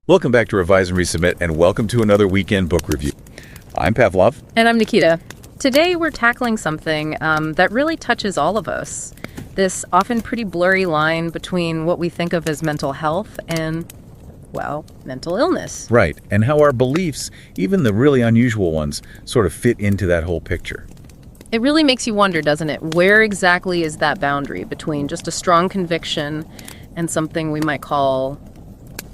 Welcome back to Revise and Resubmit, and welcome to another weekend book review. I'm Pavlov. And I'm Nikita. Today we're tackling something that really touches all of us. This often pretty blurry line between what we think of as mental health and, well, mental illness. Right, and how our beliefs, even the really unusual ones, sort of fit into that whole picture. It really makes you wonder, doesn't it? Where exactly is that boundary between just a strong conviction and something we might call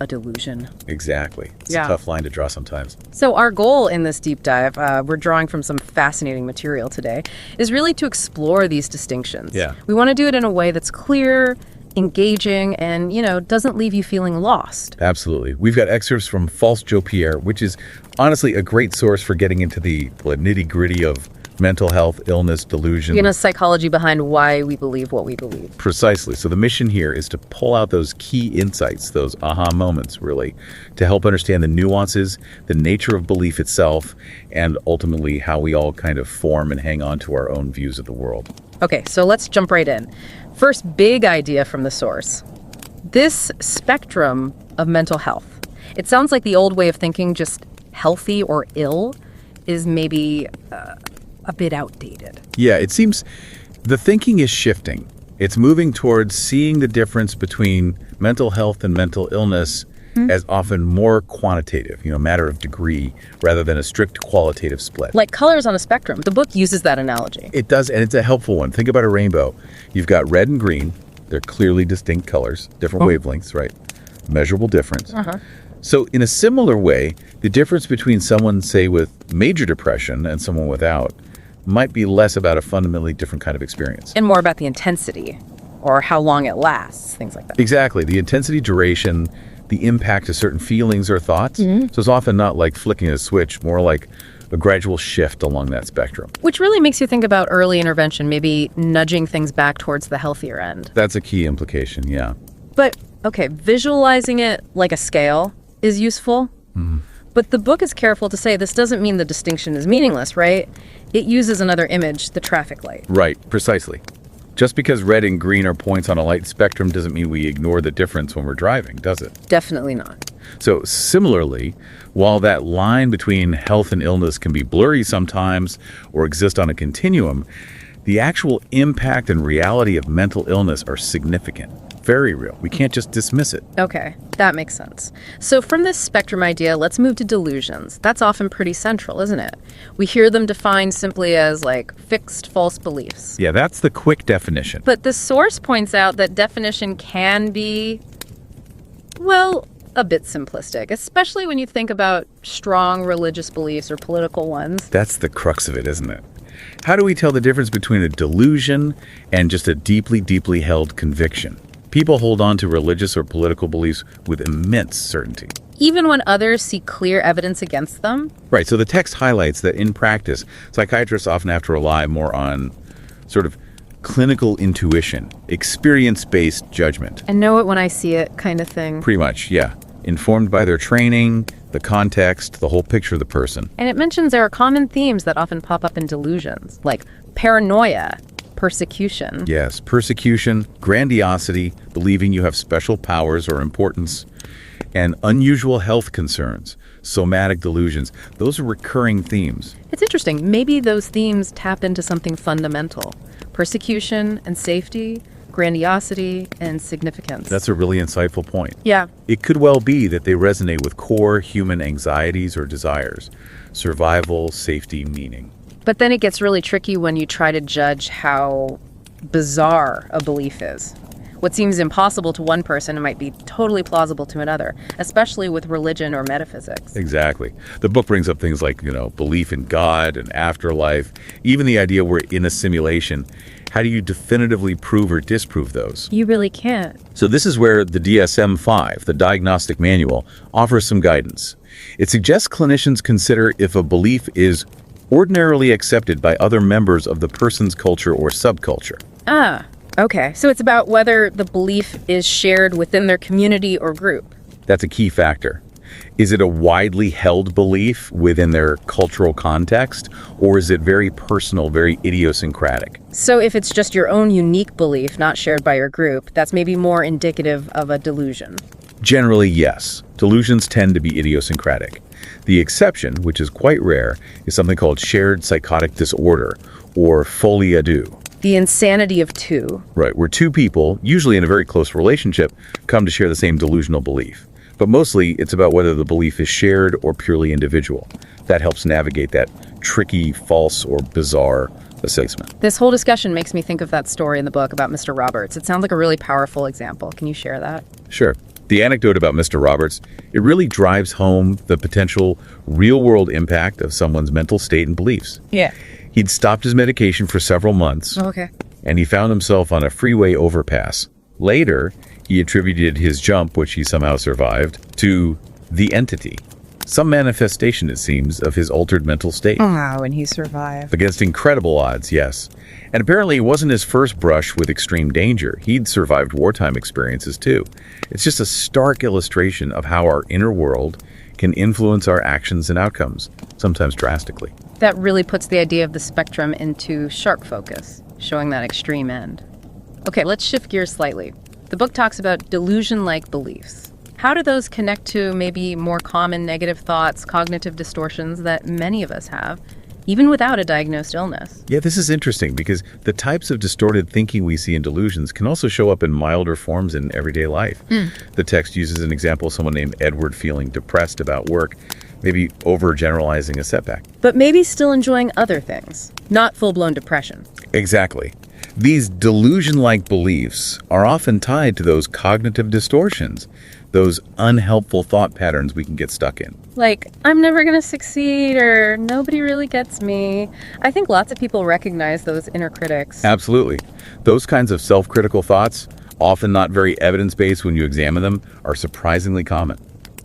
a delusion? Exactly. It's a tough line to draw sometimes. So our goal in this deep dive, we're drawing from some fascinating material today, is really to explore these distinctions. Yeah. We want to do it in a way that's clear, engaging, and, doesn't leave you feeling lost. Absolutely. We've got excerpts from False Joe Pierre, which is honestly a great source for getting into the nitty-gritty of mental health, illness, delusion. Psychology behind why we believe what we believe. Precisely. So the mission here is to pull out those key insights, those aha moments, really, to help understand the nuances, the nature of belief itself, and ultimately how we all kind of form and hang on to our own views of the world. Okay, so let's jump right in. First big idea from the source. This spectrum of mental health. It sounds like the old way of thinking, just healthy or ill, is maybe a bit outdated. Yeah, it seems the thinking is shifting. It's moving towards seeing the difference between mental health and mental illness as often more quantitative, matter of degree, rather than a strict qualitative split. Like colors on a spectrum. The book uses that analogy. It does, and it's a helpful one. Think about a rainbow. You've got red and green. They're clearly distinct colors, different wavelengths, right? Measurable difference. So in a similar way, the difference between someone, say, with major depression and someone without might be less about a fundamentally different kind of experience. And more about the intensity or how long it lasts, things like that. Exactly. The intensity, duration, the impact of certain feelings or thoughts. So it's often not like flicking a switch, more like a gradual shift along that spectrum. Which really makes you think about early intervention, maybe nudging things back towards the healthier end. That's a key implication, yeah. But, okay, visualizing it like a scale is useful. But the book is careful to say this doesn't mean the distinction is meaningless, right? It uses another image, the traffic light. Right, precisely. Just because red and green are points on a light spectrum doesn't mean we ignore the difference when we're driving, does it? Definitely not. So similarly, while that line between health and illness can be blurry sometimes or exist on a continuum, the actual impact and reality of mental illness are significant. Very real. We can't just dismiss it. Okay, that makes sense. So from this spectrum idea, let's move to delusions. That's often pretty central, isn't it? We hear them defined simply as fixed false beliefs. Yeah, that's the quick definition. But the source points out that definition can be, a bit simplistic, especially when you think about strong religious beliefs or political ones. That's the crux of it, isn't it? How do we tell the difference between a delusion and just a deeply, deeply held conviction? People hold on to religious or political beliefs with immense certainty. Even when others see clear evidence against them? Right, so the text highlights that in practice, psychiatrists often have to rely more on sort of clinical intuition, experience-based judgment. And know it when I see it kind of thing. Pretty much, yeah. Informed by their training, the context, the whole picture of the person. And it mentions there are common themes that often pop up in delusions, like paranoia, persecution. Yes, persecution, grandiosity, believing you have special powers or importance, and unusual health concerns, somatic delusions. Those are recurring themes. It's interesting. Maybe those themes tap into something fundamental. Persecution and safety, grandiosity and significance. That's a really insightful point. Yeah. It could well be that they resonate with core human anxieties or desires. Survival, safety, meaning. But then it gets really tricky when you try to judge how bizarre a belief is. What seems impossible to one person might be totally plausible to another, especially with religion or metaphysics. Exactly. The book brings up things like, belief in God and afterlife, even the idea we're in a simulation. How do you definitively prove or disprove those? You really can't. So this is where the DSM-5, the Diagnostic Manual, offers some guidance. It suggests clinicians consider if a belief is ordinarily accepted by other members of the person's culture or subculture. Okay. So it's about whether the belief is shared within their community or group. That's a key factor. Is it a widely held belief within their cultural context, or is it very personal, very idiosyncratic? So if it's just your own unique belief, not shared by your group, that's maybe more indicative of a delusion. Generally, yes. Delusions tend to be idiosyncratic. The exception, which is quite rare, is something called shared psychotic disorder, or folie à deux. The insanity of two. Right, where two people, usually in a very close relationship, come to share the same delusional belief. But mostly, it's about whether the belief is shared or purely individual. That helps navigate that tricky, false, or bizarre assessment. This whole discussion makes me think of that story in the book about Mr. Roberts. It sounds like a really powerful example. Can you share that? Sure. The anecdote about Mr. Roberts, it really drives home the potential real-world impact of someone's mental state and beliefs. Yeah. He'd stopped his medication for several months, Okay. and he found himself on a freeway overpass. Later, he attributed his jump, which he somehow survived, to the entity. Some manifestation, it seems, of his altered mental state. Wow, and he survived. Against incredible odds, yes. And apparently it wasn't his first brush with extreme danger. He'd survived wartime experiences too. It's just a stark illustration of how our inner world can influence our actions and outcomes, sometimes drastically. That really puts the idea of the spectrum into sharp focus, showing that extreme end. Okay, let's shift gears slightly. The book talks about delusion-like beliefs. How do those connect to maybe more common negative thoughts, cognitive distortions that many of us have, even without a diagnosed illness? Yeah, this is interesting because the types of distorted thinking we see in delusions can also show up in milder forms in everyday life. The text uses an example of someone named Edward feeling depressed about work, maybe overgeneralizing a setback. But maybe still enjoying other things, not full-blown depression. Exactly. These delusion-like beliefs are often tied to those cognitive distortions, those unhelpful thought patterns we can get stuck in. Like, I'm never going to succeed, or nobody really gets me. I think lots of people recognize those inner critics. Absolutely. Those kinds of self-critical thoughts, often not very evidence-based when you examine them, are surprisingly common.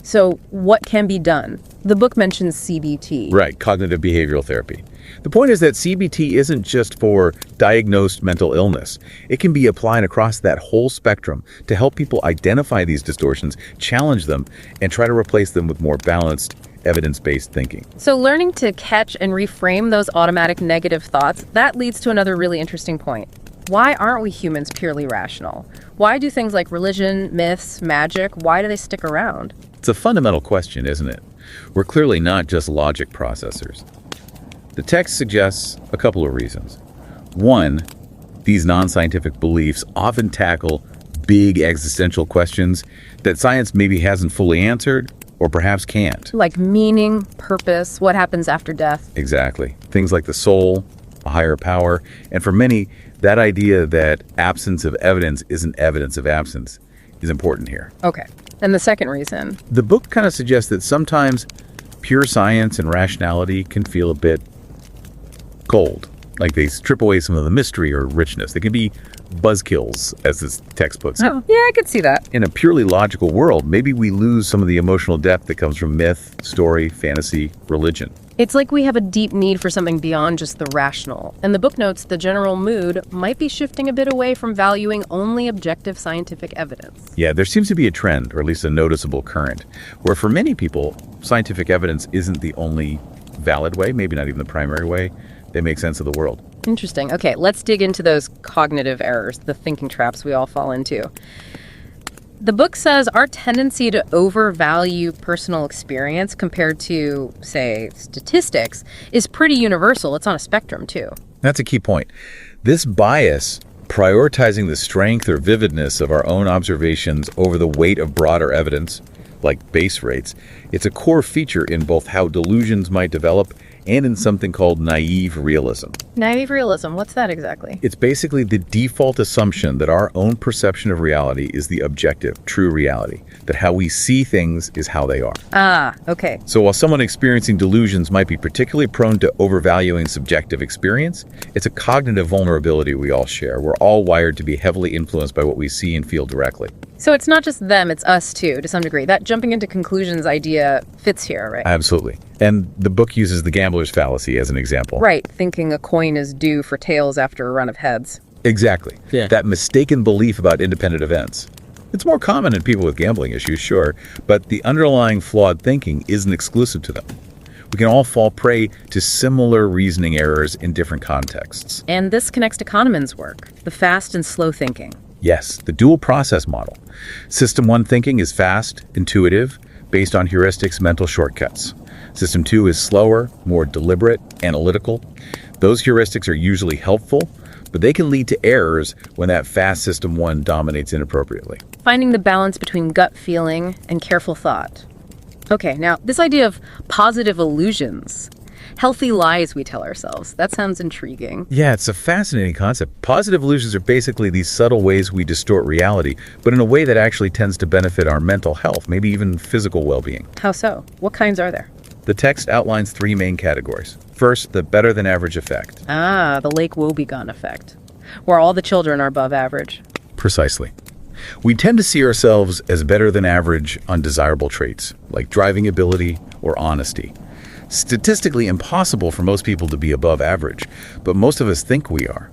So what can be done? The book mentions CBT. Right, cognitive behavioral therapy. The point is that CBT isn't just for diagnosed mental illness. It can be applied across that whole spectrum to help people identify these distortions, challenge them, and try to replace them with more balanced, evidence-based thinking. So learning to catch and reframe those automatic negative thoughts, that leads to another really interesting point. Why aren't we humans purely rational? Why do things like religion, myths, magic, why do they stick around? It's a fundamental question, isn't it? We're clearly not just logic processors. The text suggests a couple of reasons. One, these non-scientific beliefs often tackle big existential questions that science maybe hasn't fully answered or perhaps can't. Like meaning, purpose, what happens after death. Exactly. Things like the soul, a higher power, and for many, that idea that absence of evidence isn't evidence of absence is important here. Okay. And the second reason? The book kind of suggests that sometimes pure science and rationality can feel a bit cold, like they strip away some of the mystery or richness. They can be buzzkills, as this text puts it. Oh, yeah, I could see that. In a purely logical world, maybe we lose some of the emotional depth that comes from myth, story, fantasy, religion. It's like we have a deep need for something beyond just the rational. And the book notes the general mood might be shifting a bit away from valuing only objective scientific evidence. Yeah, there seems to be a trend, or at least a noticeable current, where for many people, scientific evidence isn't the only valid way, maybe not even the primary way, they make sense of the world. Interesting. Okay, let's dig into those cognitive errors, the thinking traps we all fall into. The book says our tendency to overvalue personal experience compared to, say, statistics is pretty universal. It's on a spectrum, too. That's a key point. This bias, prioritizing the strength or vividness of our own observations over the weight of broader evidence, like base rates, it's a core feature in both how delusions might develop and in something called naive realism. Naive realism, what's that exactly? It's basically the default assumption that our own perception of reality is the objective, true reality, that how we see things is how they are. Ah, okay. So while someone experiencing delusions might be particularly prone to overvaluing subjective experience, it's a cognitive vulnerability we all share. We're all wired to be heavily influenced by what we see and feel directly. So it's not just them, it's us too, to some degree. That jumping into conclusions idea fits here, right? Absolutely. And the book uses the gambler's fallacy as an example. Right, thinking a coin is due for tails after a run of heads. Exactly. Yeah. That mistaken belief about independent events. It's more common in people with gambling issues, sure, but the underlying flawed thinking isn't exclusive to them. We can all fall prey to similar reasoning errors in different contexts. And this connects to Kahneman's work, the fast and slow thinking. Yes, the dual process model. System 1 thinking is fast, intuitive, based on heuristics, mental shortcuts. System 2 is slower, more deliberate, analytical. Those heuristics are usually helpful, but they can lead to errors when that fast System 1 dominates inappropriately. Finding the balance between gut feeling and careful thought. Okay, now this idea of positive illusions, healthy lies we tell ourselves, that sounds intriguing. Yeah, it's a fascinating concept. Positive illusions are basically these subtle ways we distort reality, but in a way that actually tends to benefit our mental health, maybe even physical well-being. How so? What kinds are there? The text outlines 3 main categories. First, the better-than-average effect. Ah, the Lake Wobegon effect, where all the children are above average. Precisely. We tend to see ourselves as better than average on desirable traits, like driving ability or honesty. Statistically impossible for most people to be above average, but most of us think we are.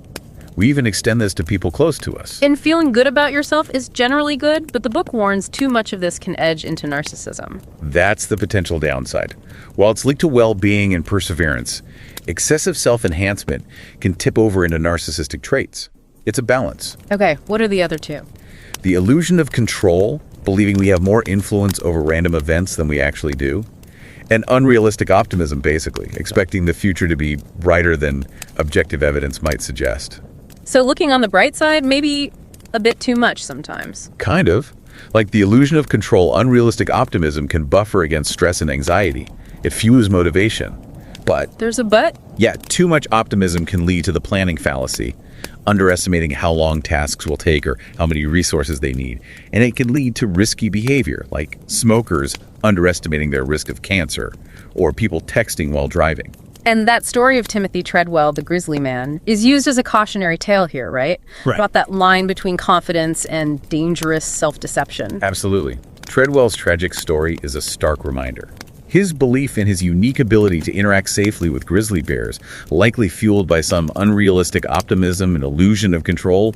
We even extend this to people close to us. And feeling good about yourself is generally good, but the book warns too much of this can edge into narcissism. That's the potential downside. While it's linked to well-being and perseverance, excessive self-enhancement can tip over into narcissistic traits. It's a balance. Okay, what are the other 2? The illusion of control, believing we have more influence over random events than we actually do. And unrealistic optimism, basically, expecting the future to be brighter than objective evidence might suggest. So looking on the bright side, maybe a bit too much sometimes. Kind of. Like the illusion of control, unrealistic optimism can buffer against stress and anxiety. It fuels motivation. But There's a but? yeah, too much optimism can lead to the planning fallacy, underestimating how long tasks will take or how many resources they need. And it can lead to risky behavior, like smokers underestimating their risk of cancer, or people texting while driving. And that story of Timothy Treadwell, the grizzly man, is used as a cautionary tale here, right? Right. About that line between confidence and dangerous self-deception. Absolutely. Treadwell's tragic story is a stark reminder. His belief in his unique ability to interact safely with grizzly bears, likely fueled by some unrealistic optimism and illusion of control,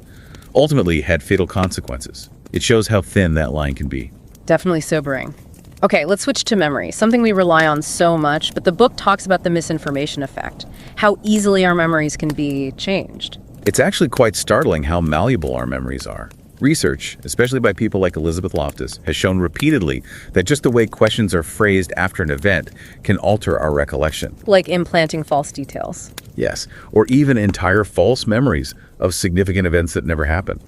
ultimately had fatal consequences. It shows how thin that line can be. Definitely sobering. Okay, let's switch to memory, something we rely on so much, but the book talks about the misinformation effect, how easily our memories can be changed. It's actually quite startling how malleable our memories are. Research, especially by people like Elizabeth Loftus, has shown repeatedly that just the way questions are phrased after an event can alter our recollection. Like implanting false details. Yes, or even entire false memories of significant events that never happened.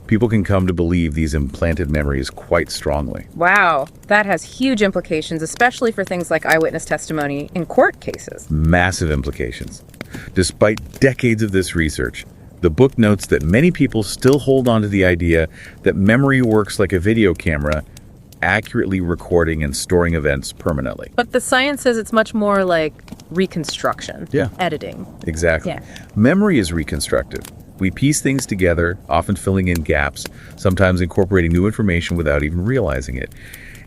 People can come to believe these implanted memories quite strongly. Wow, that has huge implications, especially for things like eyewitness testimony in court cases. Massive implications. Despite decades of this research, the book notes that many people still hold on to the idea that memory works like a video camera, accurately recording and storing events permanently. But the science says it's much more like reconstruction. Yeah. Editing. Exactly. Yeah. Memory is reconstructive. We piece things together, often filling in gaps, sometimes incorporating new information without even realizing it.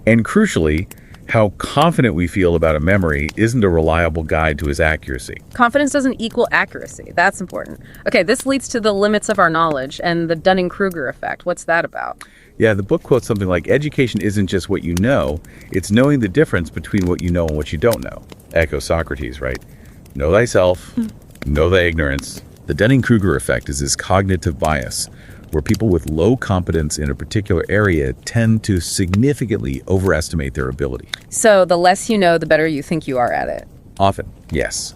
And crucially, how confident we feel about a memory isn't a reliable guide to its accuracy. Confidence doesn't equal accuracy. That's important. Okay, this leads to the limits of our knowledge and the Dunning-Kruger effect. What's that about? Yeah, the book quotes something like, education isn't just what you know, it's knowing the difference between what you know and what you don't know. Echo Socrates, right? Know thyself, know thy ignorance. The Dunning-Kruger effect is this cognitive bias where people with low competence in a particular area tend to significantly overestimate their ability. So the less you know, the better you think you are at it. Often, yes.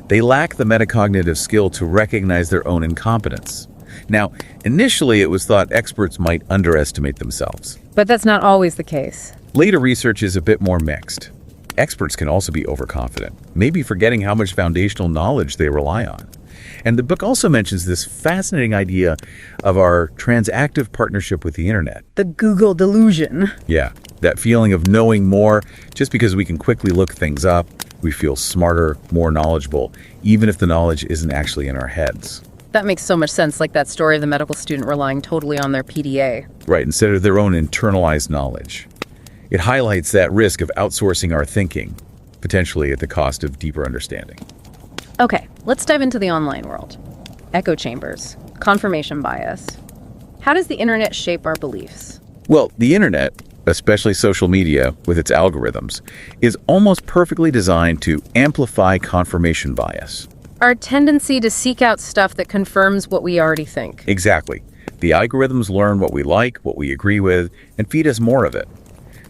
They lack the metacognitive skill to recognize their own incompetence. Now, initially it was thought experts might underestimate themselves. But that's not always the case. Later research is a bit more mixed. Experts can also be overconfident, maybe forgetting how much foundational knowledge they rely on. And the book also mentions this fascinating idea of our transactive partnership with the internet. The Google delusion. Yeah, that feeling of knowing more just because we can quickly look things up. We feel smarter, more knowledgeable, even if the knowledge isn't actually in our heads. That makes so much sense, like that story of the medical student relying totally on their PDA. Right, instead of their own internalized knowledge. It highlights that risk of outsourcing our thinking, potentially at the cost of deeper understanding. Okay, let's dive into the online world. Echo chambers, confirmation bias. How does the internet shape our beliefs? Well, the internet, especially social media with its algorithms, is almost perfectly designed to amplify confirmation bias. Our tendency to seek out stuff that confirms what we already think. Exactly. The algorithms learn what we like, what we agree with, and feed us more of it.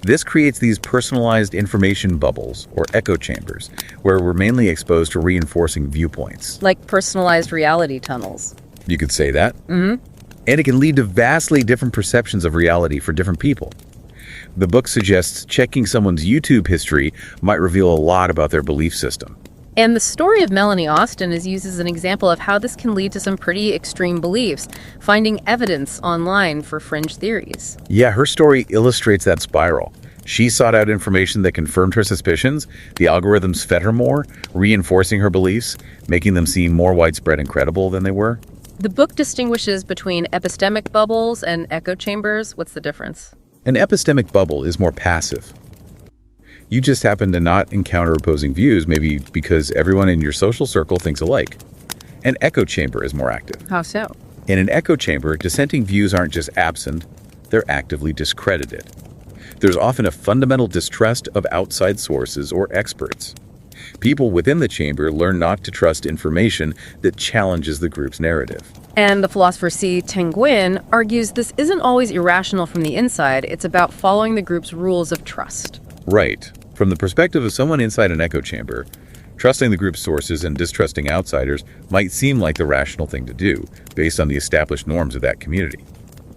This creates these personalized information bubbles, or echo chambers, where we're mainly exposed to reinforcing viewpoints. Like personalized reality tunnels. You could say that. And it can lead to vastly different perceptions of reality for different people. The book suggests checking someone's YouTube history might reveal a lot about their belief system. And the story of Melanie Austin is used as an example of how this can lead to some pretty extreme beliefs, finding evidence online for fringe theories. Yeah, her story illustrates that spiral. She sought out information that confirmed her suspicions. The algorithms fed her more, reinforcing her beliefs, making them seem more widespread and credible than they were. The book distinguishes between epistemic bubbles and echo chambers. What's the difference? An epistemic bubble is more passive. You just happen to not encounter opposing views, maybe because everyone in your social circle thinks alike. An echo chamber is more active. How so? In an echo chamber, dissenting views aren't just absent, they're actively discredited. There's often a fundamental distrust of outside sources or experts. People within the chamber learn not to trust information that challenges the group's narrative. And the philosopher C. Tenguin argues this isn't always irrational from the inside, it's about following the group's rules of trust. Right. From the perspective of someone inside an echo chamber, trusting the group's sources and distrusting outsiders might seem like the rational thing to do, based on the established norms of that community.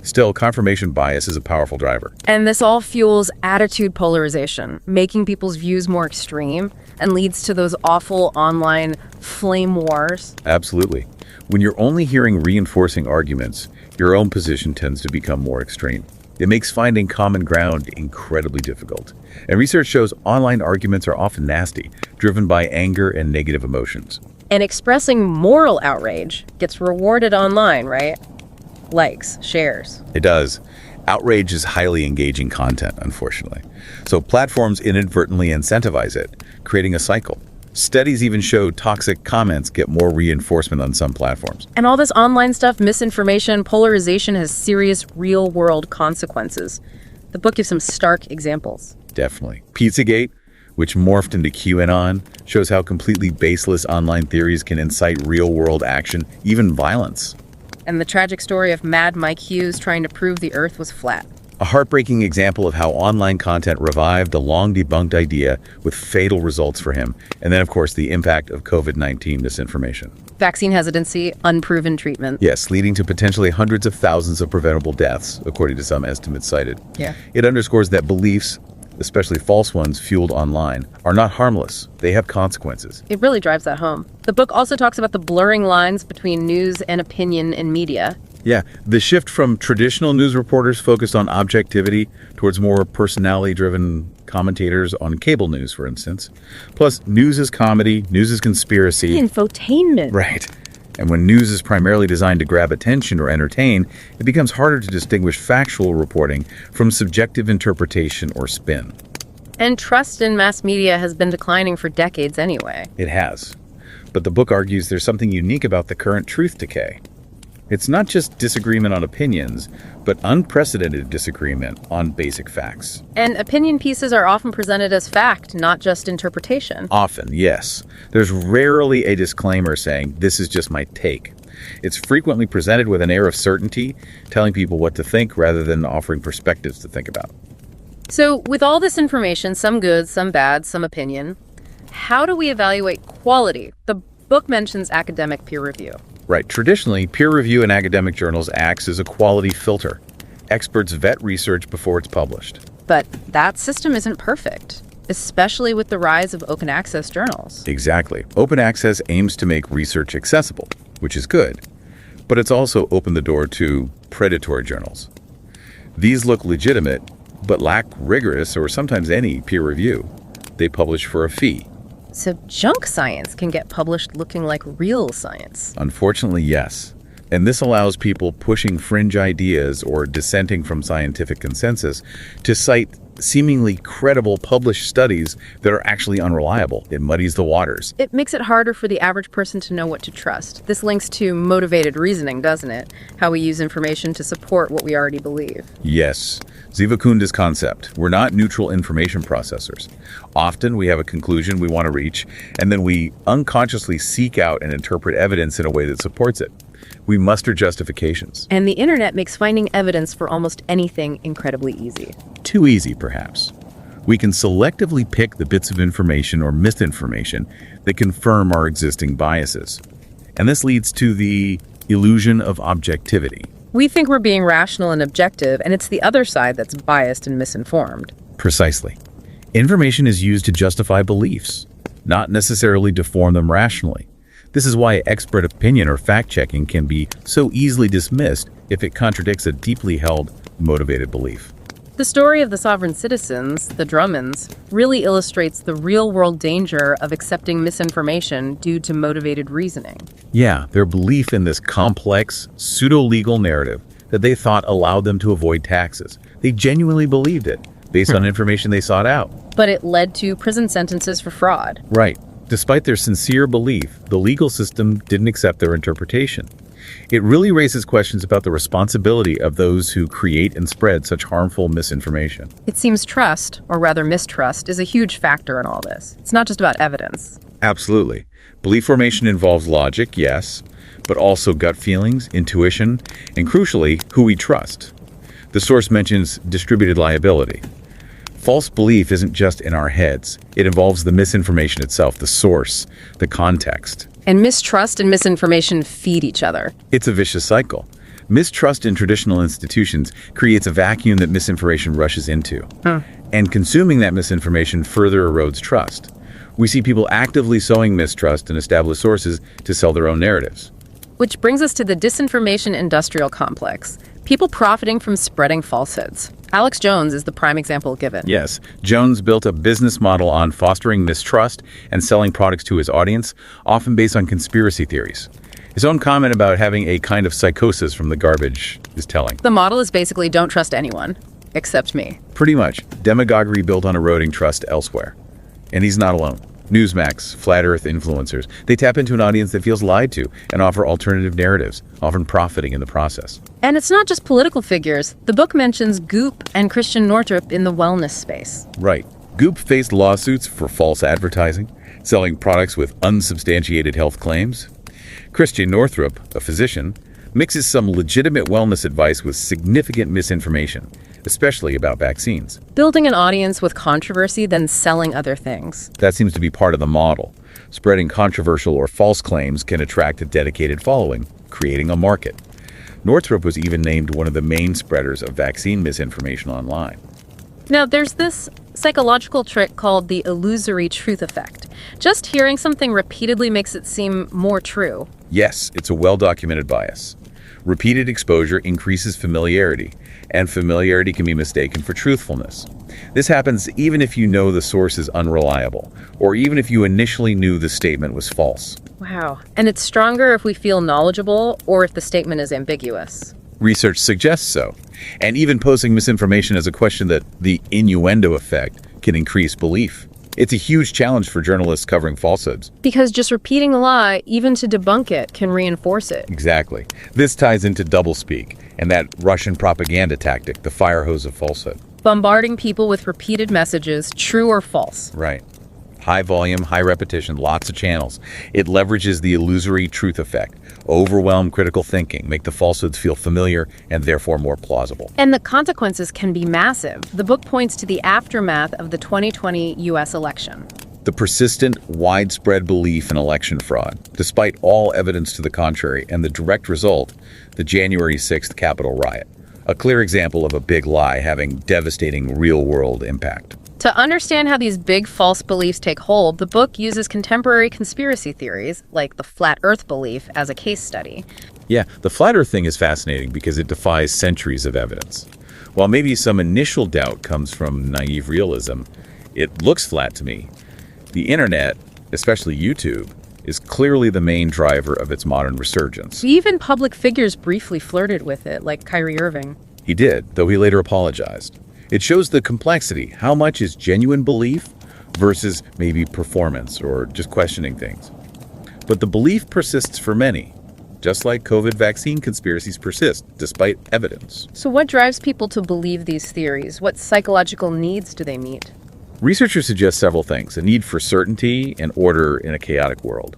Still, confirmation bias is a powerful driver. And this all fuels attitude polarization, making people's views more extreme, and leads to those awful online flame wars. Absolutely. When you're only hearing reinforcing arguments, your own position tends to become more extreme. It makes finding common ground incredibly difficult. And research shows online arguments are often nasty, driven by anger and negative emotions. And expressing moral outrage gets rewarded online, right? Likes, shares. It does. Outrage is highly engaging content, unfortunately. So platforms inadvertently incentivize it, creating a cycle. Studies even show toxic comments get more reinforcement on some platforms. And all this online stuff, misinformation, polarization has serious real-world consequences. The book gives some stark examples. Definitely. Pizzagate, which morphed into QAnon, shows how completely baseless online theories can incite real-world action, even violence. And the tragic story of Mad Mike Hughes trying to prove the Earth was flat. A heartbreaking example of how online content revived a long-debunked idea with fatal results for him. And then, of course, the impact of COVID-19 misinformation. Vaccine hesitancy, unproven treatment. Yes, leading to potentially hundreds of thousands of preventable deaths, according to some estimates cited. Yeah. It underscores that beliefs, especially false ones fueled online, are not harmless. They have consequences. It really drives that home. The book also talks about the blurring lines between news and opinion in media. Yeah, the shift from traditional news reporters focused on objectivity towards more personality-driven commentators on cable news, for instance. Plus, news is comedy, news is conspiracy. Infotainment. Right. And when news is primarily designed to grab attention or entertain, it becomes harder to distinguish factual reporting from subjective interpretation or spin. And trust in mass media has been declining for decades anyway. It has. But the book argues there's something unique about the current truth decay. It's not just disagreement on opinions, but unprecedented disagreement on basic facts. And opinion pieces are often presented as fact, not just interpretation. Often, yes. There's rarely a disclaimer saying, this is just my take. It's frequently presented with an air of certainty, telling people what to think rather than offering perspectives to think about. So, with all this information, some good, some bad, some opinion, how do we evaluate quality? The book mentions academic peer review. Right. Traditionally, peer review in academic journals acts as a quality filter. Experts vet research before it's published. But that system isn't perfect, especially with the rise of open access journals. Exactly. Open access aims to make research accessible, which is good. But it's also opened the door to predatory journals. These look legitimate, but lack rigorous or sometimes any peer review. They publish for a fee. So junk science can get published looking like real science. Unfortunately, yes. And this allows people pushing fringe ideas or dissenting from scientific consensus to cite seemingly credible published studies that are actually unreliable. It muddies the waters. It makes it harder for the average person to know what to trust. This links to motivated reasoning, doesn't it? How we use information to support what we already believe. Yes. Zivakunda's concept. We're not neutral information processors. Often we have a conclusion we want to reach, and then we unconsciously seek out and interpret evidence in a way that supports it. We muster justifications. And the internet makes finding evidence for almost anything incredibly easy. Too easy, perhaps. We can selectively pick the bits of information or misinformation that confirm our existing biases. And this leads to the illusion of objectivity. We think we're being rational and objective, and it's the other side that's biased and misinformed. Precisely. Information is used to justify beliefs, not necessarily to form them rationally. This is why expert opinion or fact-checking can be so easily dismissed if it contradicts a deeply held, motivated belief. The story of the sovereign citizens, the Drummonds, really illustrates the real-world danger of accepting misinformation due to motivated reasoning. Yeah, their belief in this complex, pseudo-legal narrative that they thought allowed them to avoid taxes. They genuinely believed it, based on information they sought out. But it led to prison sentences for fraud. Right. Despite their sincere belief, the legal system didn't accept their interpretation. It really raises questions about the responsibility of those who create and spread such harmful misinformation. It seems trust, or rather mistrust, is a huge factor in all this. It's not just about evidence. Absolutely. Belief formation involves logic, yes, but also gut feelings, intuition, and crucially, who we trust. The source mentions distributed liability. False belief isn't just in our heads. It involves the misinformation itself, the source, the context. And mistrust and misinformation feed each other. It's a vicious cycle. Mistrust in traditional institutions creates a vacuum that misinformation rushes into. And consuming that misinformation further erodes trust. We see people actively sowing mistrust in established sources to sell their own narratives. Which brings us to the disinformation industrial complex. People profiting from spreading falsehoods. Alex Jones is the prime example given. Yes, Jones built a business model on fostering mistrust and selling products to his audience, often based on conspiracy theories. His own comment about having a kind of psychosis from the garbage is telling. The model is basically don't trust anyone, except me. Pretty much. Demagoguery built on eroding trust elsewhere. And he's not alone. Newsmax, flat earth influencers, they tap into an audience that feels lied to and offer alternative narratives, often profiting in the process. And it's not just political figures. The book mentions Goop and Christian Northrup in the wellness space. Right. Goop faced lawsuits for false advertising, selling products with unsubstantiated health claims. Christian Northrup, a physician, mixes some legitimate wellness advice with significant misinformation, especially about vaccines. Building an audience with controversy, then selling other things. That seems to be part of the model. Spreading controversial or false claims can attract a dedicated following, creating a market. Northrop was even named one of the main spreaders of vaccine misinformation online. Now, there's this psychological trick called the illusory truth effect. Just hearing something repeatedly makes it seem more true. Yes, it's a well-documented bias. Repeated exposure increases familiarity, and familiarity can be mistaken for truthfulness. This happens even if you know the source is unreliable, or even if you initially knew the statement was false. Wow. And it's stronger if we feel knowledgeable or if the statement is ambiguous. Research suggests so. And even posing misinformation as a question that the innuendo effect can increase belief. It's a huge challenge for journalists covering falsehoods. Because just repeating the lie, even to debunk it, can reinforce it. Exactly. This ties into doublespeak and that Russian propaganda tactic, the fire hose of falsehood. Bombarding people with repeated messages, true or false. Right. High volume, high repetition, lots of channels. It leverages the illusory truth effect. Overwhelm critical thinking, make the falsehoods feel familiar and therefore more plausible. And the consequences can be massive. The book points to the aftermath of the 2020 U.S. election. The persistent, widespread belief in election fraud, despite all evidence to the contrary, and the direct result, the January 6th Capitol riot. A clear example of a big lie having devastating real-world impact. To understand how these big false beliefs take hold, the book uses contemporary conspiracy theories, like the flat earth belief, as a case study. Yeah, the flat earth thing is fascinating because it defies centuries of evidence. While maybe some initial doubt comes from naive realism, it looks flat to me. The internet, especially YouTube, is clearly the main driver of its modern resurgence. Even public figures briefly flirted with it, like Kyrie Irving. He did, though he later apologized. It shows the complexity. How much is genuine belief versus maybe performance or just questioning things? But the belief persists for many, just like COVID vaccine conspiracies persist despite evidence. So what drives people to believe these theories? What psychological needs do they meet? Researchers suggest several things: a need for certainty and order in a chaotic world,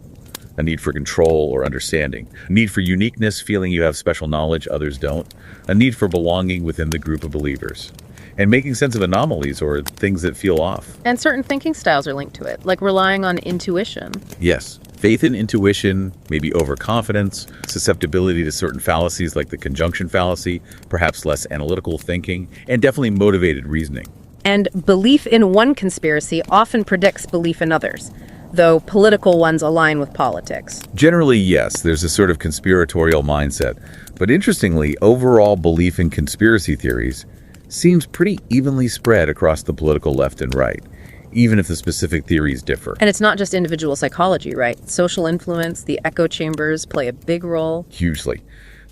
a need for control or understanding, a need for uniqueness, feeling you have special knowledge others don't, a need for belonging within the group of believers, and making sense of anomalies or things that feel off. And certain thinking styles are linked to it, like relying on intuition. Yes, faith in intuition, maybe overconfidence, susceptibility to certain fallacies like the conjunction fallacy, perhaps less analytical thinking, and definitely motivated reasoning. And belief in one conspiracy often predicts belief in others, though political ones align with politics. Generally, yes, there's a sort of conspiratorial mindset. But interestingly, overall belief in conspiracy theories seems pretty evenly spread across the political left and right, even if the specific theories differ. And it's not just individual psychology, right? Social influence, the echo chambers play a big role. Hugely.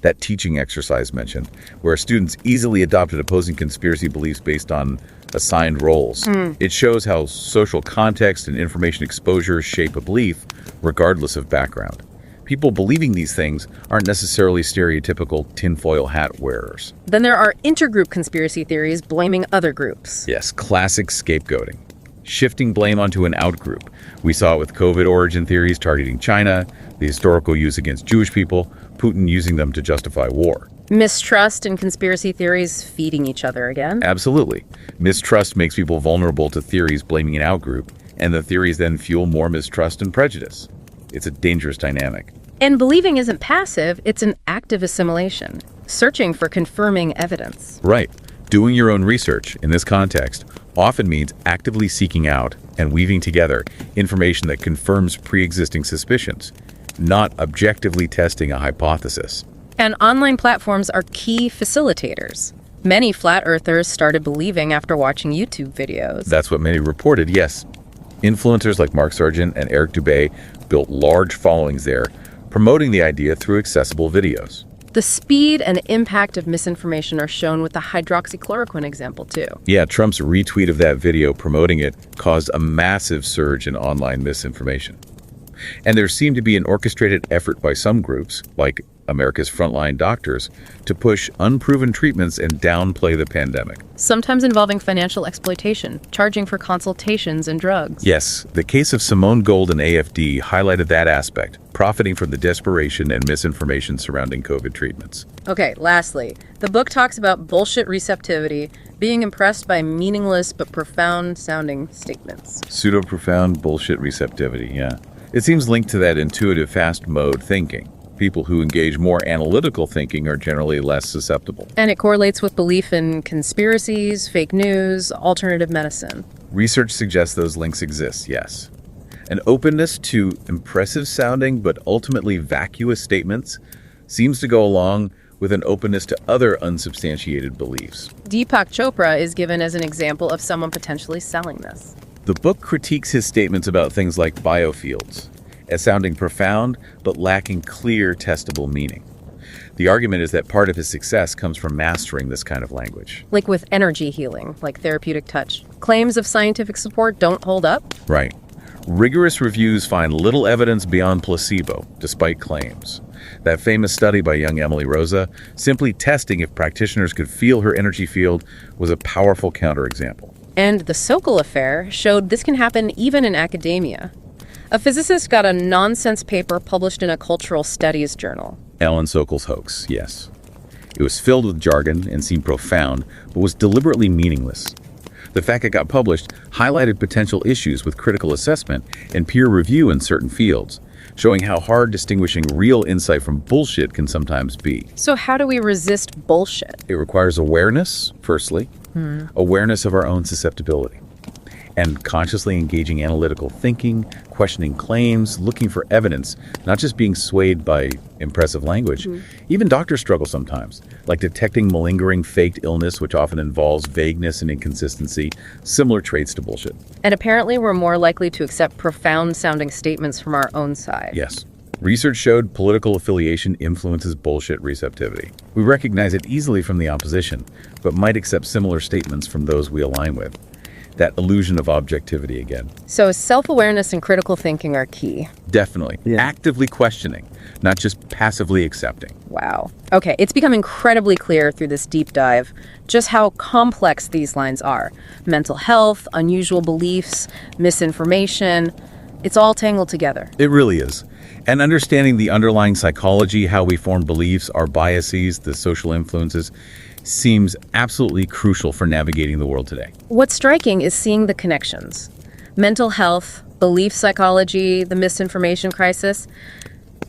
That teaching exercise mentioned, where students easily adopted opposing conspiracy beliefs based on assigned roles. It shows how social context and information exposure shape a belief, regardless of background. People believing these things aren't necessarily stereotypical tinfoil hat wearers. Then there are intergroup conspiracy theories blaming other groups. Yes, classic scapegoating. Shifting blame onto an outgroup. We saw it with COVID origin theories targeting China, the historical use against Jewish people, Putin using them to justify war. Mistrust and conspiracy theories feeding each other again. Absolutely. Mistrust makes people vulnerable to theories blaming an outgroup, and the theories then fuel more mistrust and prejudice. It's a dangerous dynamic. And believing isn't passive, it's an active assimilation, searching for confirming evidence. Right. Doing your own research in this context often means actively seeking out and weaving together information that confirms pre-existing suspicions, not objectively testing a hypothesis. And online platforms are key facilitators. Many flat earthers started believing after watching YouTube videos. That's what many reported, yes. Influencers like Mark Sargent and Eric Dubay built large followings there, promoting the idea through accessible videos. The speed and impact of misinformation are shown with the hydroxychloroquine example, too. Yeah, Trump's retweet of that video promoting it caused a massive surge in online misinformation. And there seemed to be an orchestrated effort by some groups, like America's frontline doctors, to push unproven treatments and downplay the pandemic. Sometimes involving financial exploitation, charging for consultations and drugs. Yes, the case of Simone Gold and AFD highlighted that aspect, profiting from the desperation and misinformation surrounding COVID treatments. Okay, lastly, the book talks about bullshit receptivity, being impressed by meaningless but profound-sounding statements. Pseudo-profound bullshit receptivity, yeah. It seems linked to that intuitive fast mode thinking. People who engage more analytical thinking are generally less susceptible. And it correlates with belief in conspiracies, fake news, alternative medicine. Research suggests those links exist, yes. An openness to impressive sounding but ultimately vacuous statements seems to go along with an openness to other unsubstantiated beliefs. Deepak Chopra is given as an example of someone potentially selling this. The book critiques his statements about things like biofields as sounding profound but lacking clear, testable meaning. The argument is that part of his success comes from mastering this kind of language. Like with energy healing, like therapeutic touch. Claims of scientific support don't hold up. Right. Rigorous reviews find little evidence beyond placebo, despite claims. That famous study by young Emily Rosa, simply testing if practitioners could feel her energy field, was a powerful counterexample. And the Sokol affair showed this can happen even in academia. A physicist got a nonsense paper published in a cultural studies journal. Alan Sokol's hoax, yes. It was filled with jargon and seemed profound, but was deliberately meaningless. The fact it got published highlighted potential issues with critical assessment and peer review in certain fields, showing how hard distinguishing real insight from bullshit can sometimes be. So how do we resist bullshit? It requires awareness, firstly, awareness of our own susceptibility, and consciously engaging analytical thinking, questioning claims, looking for evidence, not just being swayed by impressive language. Even doctors struggle sometimes, like detecting malingering faked illness, which often involves vagueness and inconsistency, similar traits to bullshit. And apparently we're more likely to accept profound-sounding statements from our own side. Yes. Research showed political affiliation influences bullshit receptivity. We recognize it easily from the opposition, but might accept similar statements from those we align with. That illusion of objectivity again. So self-awareness and critical thinking are key. Definitely. Yeah. Actively questioning, not just passively accepting. Wow. Okay, it's become incredibly clear through this deep dive just how complex these lines are. Mental health, unusual beliefs, misinformation. It's all tangled together. It really is. And understanding the underlying psychology, how we form beliefs, our biases, the social influences, seems absolutely crucial for navigating the world today. What's striking is seeing the connections. Mental health, belief psychology, the misinformation crisis.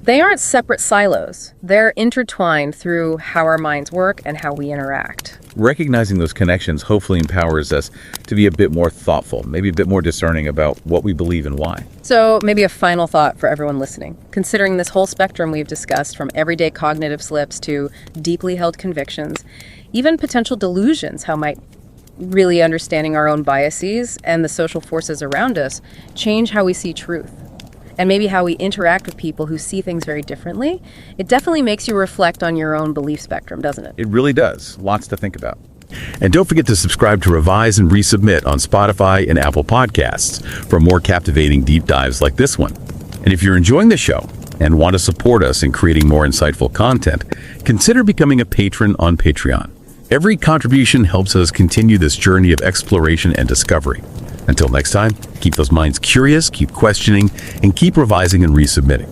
They aren't separate silos. They're intertwined through how our minds work and how we interact. Recognizing those connections hopefully empowers us to be a bit more thoughtful, maybe a bit more discerning about what we believe and why. So maybe a final thought for everyone listening. Considering this whole spectrum we've discussed, from everyday cognitive slips to deeply held convictions, even potential delusions, how might really understanding our own biases and the social forces around us change how we see truth? And maybe how we interact with people who see things very differently. It definitely makes you reflect on your own belief spectrum, doesn't it? It really does. Lots to think about. And don't forget to subscribe to Revise and Resubmit on Spotify and Apple Podcasts for more captivating deep dives like this one. And if you're enjoying the show and want to support us in creating more insightful content, consider becoming a patron on Patreon. Every contribution helps us continue this journey of exploration and discovery. Until next time, keep those minds curious, keep questioning, and keep revising and resubmitting.